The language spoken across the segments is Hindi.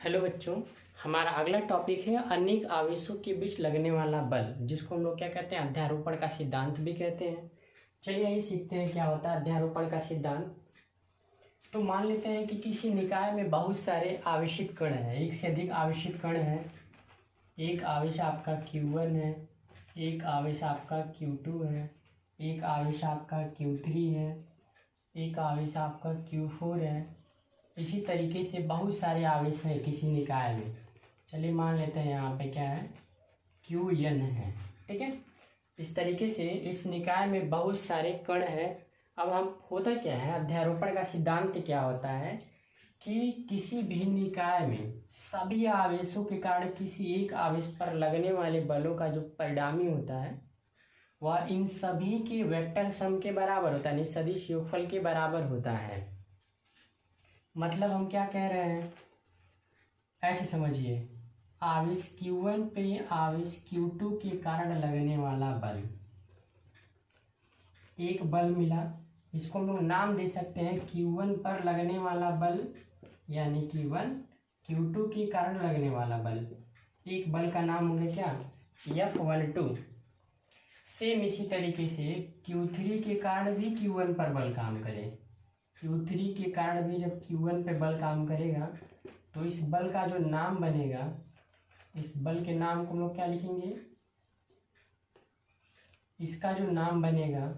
हेलो बच्चों, हमारा अगला टॉपिक है अनेक आवेशों के बीच लगने वाला बल, जिसको हम लोग क्या कहते हैं, अध्यारोपण का सिद्धांत भी कहते हैं। चलिए यही सीखते हैं क्या होता है अध्यारोपण का सिद्धांत। तो मान लेते हैं कि किसी निकाय में बहुत सारे आवेशित कण हैं, एक से अधिक आवेशित कण हैं। एक आवेश आपका Q1 है, एक आवेश आपका Q2 है, एक आवेश आपका Q3 है, एक आवेश आपका Q4 है। इसी तरीके से बहुत सारे आवेश हैं किसी निकाय में। चलिए मान लेते हैं यहाँ पे क्या है, Qn है, ठीक है। इस तरीके से इस निकाय में बहुत सारे कण हैं। अब हम होता क्या है, अध्यारोपण का सिद्धांत क्या होता है कि किसी भी निकाय में सभी आवेशों के कारण किसी एक आवेश पर लगने वाले बलों का जो परिणामी होता है वह इन सभी के वेक्टर सम के बराबर होता है, सदिश योगफल के बराबर होता है। मतलब हम क्या कह रहे हैं, ऐसे समझिए, आवेश Q1 पे आवेश Q2 के कारण लगने वाला बल, एक बल मिला, इसको हम लोग नाम दे सकते हैं Q1 पर लगने वाला बल, यानी Q1 Q2 के कारण लगने वाला बल। एक बल का नाम हो गया क्या, F12। सेम इसी तरीके से Q3 के कारण भी Q1 पर बल काम करे। Q3 के कारण भी जब Q1 पे बल काम करेगा तो इस बल का जो नाम बनेगा, इस बल के नाम को हम लोग क्या लिखेंगे, इसका जो नाम बनेगा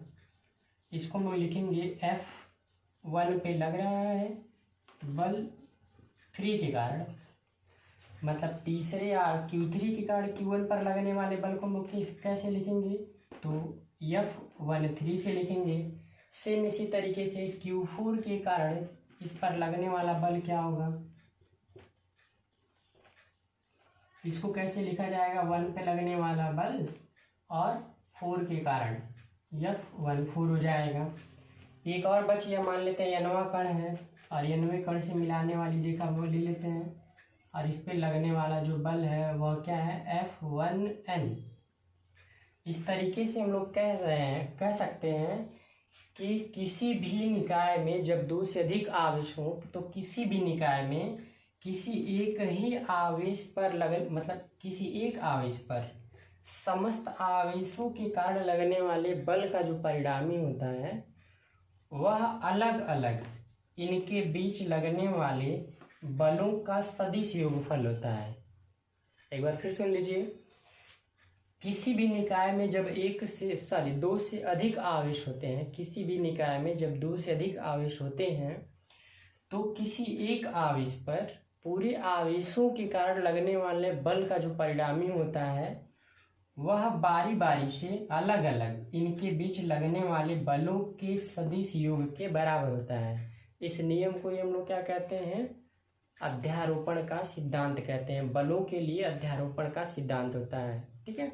इसको हम लोग लिखेंगे F1 पे लग रहा है बल 3 के कारण, मतलब तीसरे Q3 के कारण Q1 पर लगने वाले बल को हम लोग कैसे लिखेंगे, तो F13 से लिखेंगे। सेम इसी तरीके से Q4 के कारण इस पर लगने वाला बल क्या होगा, इसको कैसे लिखा जाएगा, 1 पे लगने वाला बल और 4 के कारण F14 हो जाएगा। एक और बच गया, मान लेते हैं nवां कण है और nवें कण से मिलाने वाली रेखा वो ले लेते हैं और इस पे लगने वाला जो बल है वह क्या है, F1n। इस तरीके से हम लोग कह सकते हैं कि किसी भी निकाय में जब दो से अधिक आवेश हो तो किसी भी निकाय में किसी एक ही आवेश पर मतलब किसी एक आवेश पर समस्त आवेशों के कारण लगने वाले बल का जो परिणामी होता है वह अलग अलग इनके बीच लगने वाले बलों का सदिश योगफल होता है। एक बार फिर सुन लीजिए, किसी भी निकाय में जब दो से अधिक आवेश होते हैं, किसी भी निकाय में जब दो से अधिक आवेश होते हैं तो किसी एक आवेश पर पूरे आवेशों के कारण लगने वाले बल का जो परिणामी होता है वह बारी बारी से अलग अलग इनके बीच लगने वाले बलों के सदिश योग के बराबर होता है। इस नियम को हम लोग क्या कहते हैं, अध्यारोपण का सिद्धांत कहते हैं। बलों के लिए अध्यारोपण का सिद्धांत होता है, ठीक है।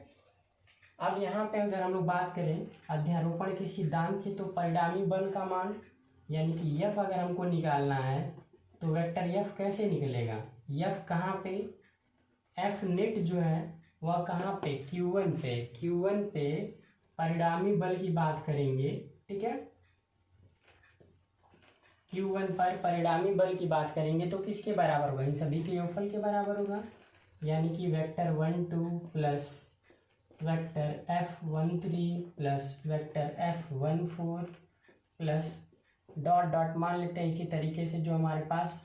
अब यहाँ पे अगर हम लोग बात करें अध्यारोपण के सिद्धांत से, तो परिणामी बल का मान यानी कि F अगर हमको निकालना है तो वेक्टर F कैसे निकलेगा, F कहाँ पे, F नेट जो है वह कहाँ पे, Q1 पे परिणामी बल की बात करेंगे, ठीक है। Q1 पर परिणामी बल की बात करेंगे तो किसके बराबर होगा, इन सभी के योगफल के बराबर होगा, यानी कि vector 12 plus vector F13 plus vector F14 plus dot dot मान लेते हैं। इसी तरीके से जो हमारे पास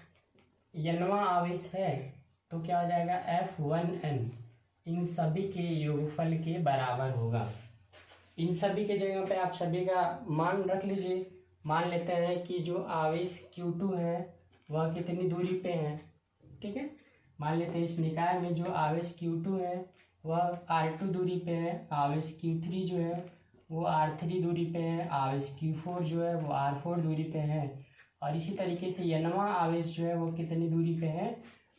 nवां आवेश है तो क्या हो जाएगा, F1n इन सभी के योगफल के बराबर होगा। इन सभी के जगह पे आप सभी का मान रख लीजिए। मान लेते हैं कि जो आवेश Q2 है वह कितनी दूरी पे है, ठीक है। मान लेते हैं इस निकाय में जो आवेश Q2 है वह R2 दूरी पे है, आवेश Q3 जो है वो R3 दूरी पे है, आवेश Q4 जो है वो R4 दूरी पे है, और इसी तरीके से nवां आवेश जो है वो कितनी दूरी पे है,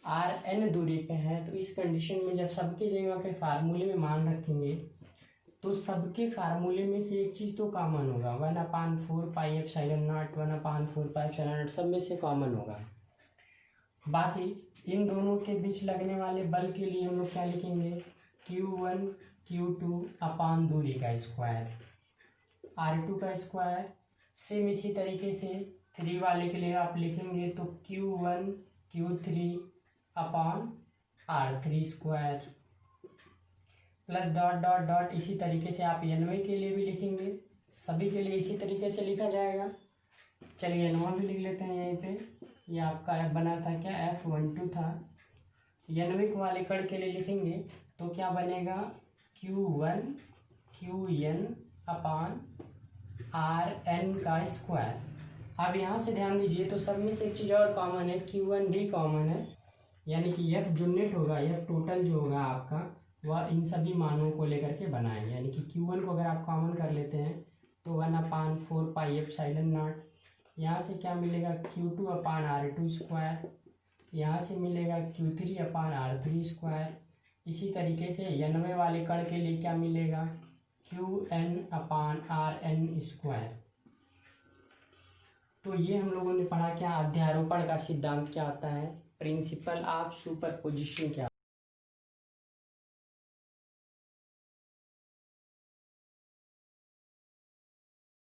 Rn दूरी पे है। तो इस कंडीशन में जब सबके जगह पे फार्मूले में मान रखेंगे तो सबके फार्मूले में से एक चीज़ तो कॉमन होगा, 1/4 pi epsilon not, 1/4 pi epsilon not, सब में से कॉमन होगा। बाकी इन दोनों के बीच लगने वाले बल के लिए हम लोग क्या लिखेंगे, Q1 Q2 अपान दूरी का स्क्वायर, R2 का स्क्वायर। सेम इसी तरीके से 3 वाले के लिए आप लिखेंगे तो Q1 Q3 upon r3² plus dot dot dot. इसी तरीके से आप n वें के लिए भी लिखेंगे, सभी के लिए इसी तरीके से लिखा जाएगा। चलिए n1 भी लिख लेते हैं यहीं पे। ये आपका f बना था क्या, F12 था। n वाले कण के लिए लिखेंगे तो क्या बनेगा, Q1 Qn अपॉन Rn²। अब यहाँ से ध्यान दीजिए तो सब में से एक चीज़ और कॉमन है, Q1 भी कॉमन है, यानी कि F जो नेट होगा, F टोटल जो होगा आपका, वह इन सभी मानों को लेकर के बनाएंगे। यानी कि Q1 को अगर आप कॉमन कर लेते हैं तो 1/4πε0। यहाँ से क्या मिलेगा, Q2/R2²। यहाँ से मिलेगा Q3/R3²। इसी तरीके से n वें वाले कण के लिए क्या मिलेगा, Qn/Rn²। तो ये हम लोगों ने पढ़ा क्या, अध्यारोपण का सिद्धांत क्या होता है, प्रिंसिपल ऑफ सुपरपोजिशन क्या